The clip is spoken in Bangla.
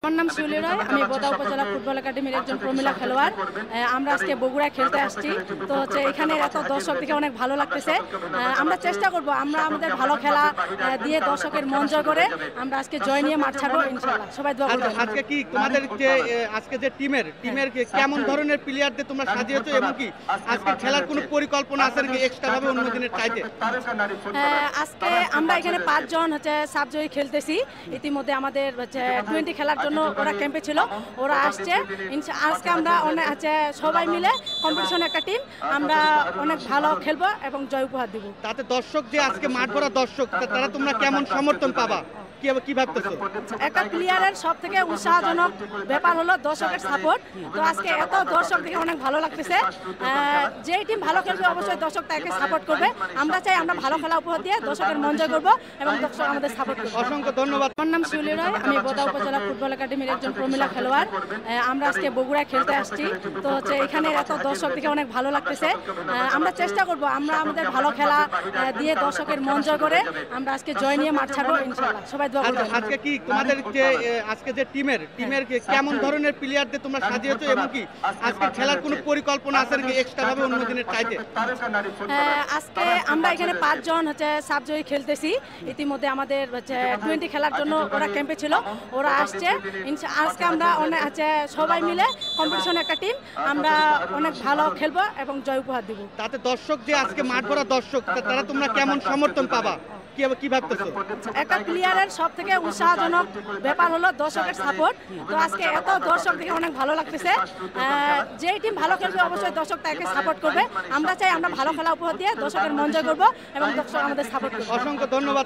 আমার নাম শিউলি রায়। আমি বোদা উপজেলা ফুটবল একাডেমির একজন প্রমিলা খেলোয়াড়। আমরা আজকে বগুড়ায় খেলতে আসছি। তো এখানে এত দর্শক দেখে অনেক ভালো লাগতেছে। আমরা চেষ্টা করব আমরা আমাদের ভালো খেলা দিয়ে দর্শকের মন জয় করে আমরা আজকে জয় নিয়ে মাঠ ছাড়বো ইনশাআল্লাহ। সবাই দোয়া করবেন। আজকে কি তোমাদের যে আজকে যে টিমের কেমন ধরনের প্লেয়ারদের তোমরা সাজিয়েছো এবং কি আজকে খেলার কোনো পরিকল্পনা আছে নাকি এক্সট্রা ভাবে অন্য দিনের চাইতে? আজকে আমরা এখানে 5 জন সাবজয়ী খেলতেছি। ইতিমধ্যে আমাদের 20 খেলার জন্য ওরা ক্যাম্পে ছিল, ওরা আসছে। আজকে আমরা অনেক সবাই মিলে কম্পিটিশন একটা টিম, আমরা অনেক ভালো খেলবো এবং জয় উপহার দিব। তাতে দর্শক যে আজকে মাঠ ভরা দর্শক, তারা তোমরা কেমন সমর্থন পাবা কি ভাবতেছো? একটা প্লেয়ারের সব থেকে উৎসাহজনক ব্যাপার হলো দর্শকের সাপোর্ট। তো আজকে এত দর্শক দেখে অনেক ভালো লাগতেছে। যে টিম ভালো খেলবে অবশ্যই দর্শক তাকে সাপোর্ট করবে। আমরা চাই আমরা ভালো খেলা উপহার দিয়ে দর্শকের মন জয় করবো এবং দর্শক আমাদের সাপোর্ট করবে। অসংখ্য ধন্যবাদ। আমার নাম শিউলি রায়। আমি বোদা উপজেলা ফুটবল একাডেমির একজন প্রমিলা খেলোয়াড়। আমরা আজকে বগুড়ায় খেলতে আসছি। তো এখানে এত দর্শক দেখে অনেক ভালো লাগতেছে। আমরা চেষ্টা করব আমরা আমাদের ভালো খেলা দিয়ে দর্শকের মন জয় করে আমরা আজকে জয় নিয়ে মাঠ ছাড়বো ইনশাআল্লাহ। সবাই দোয়া করবেন। আজকে কি তোমাদের যে আজকে যে টিমের কেমন ধরনের প্লেয়ারদের তোমরা সাজিয়েছো এবং কি আজকে খেলার কোনো পরিকল্পনা আছে নাকি এক্সট্রা ভাবে অন্য দিনের চাইতে? আজকে আমরা এখানে 5 জন সাবজয়ী খেলতেছি। ইতিমধ্যে আমাদের 20 খেলার জন্য ওরা ক্যাম্পে ছিল, ওরা আসছে। আজকে আমরা অনেক সবাই মিলে কম্পিটিশন একটা টিম, আমরা অনেক ভালো খেলবো এবং জয় উপহার দিব। তাতে দর্শক যে আজকে মাঠ ভরা দর্শক, তারা তোমরা কেমন সমর্থন পাবা কি ভাবতেছো? একটা প্লেয়ারের সব থেকে উৎসাহজনক ব্যাপার হলো দর্শকের সাপোর্ট। তো আজকে এত দর্শক দেখে অনেক ভালো লাগতেছে। যে টিম ভালো খেলবে অবশ্যই দর্শক তাকে সাপোর্ট করবে। আমরা চাই আমরা ভালো খেলা উপহার দিয়ে দর্শকের মন জয় করবো এবং দর্শক আমাদের সাপোর্ট করবে। অসংখ্য ধন্যবাদ।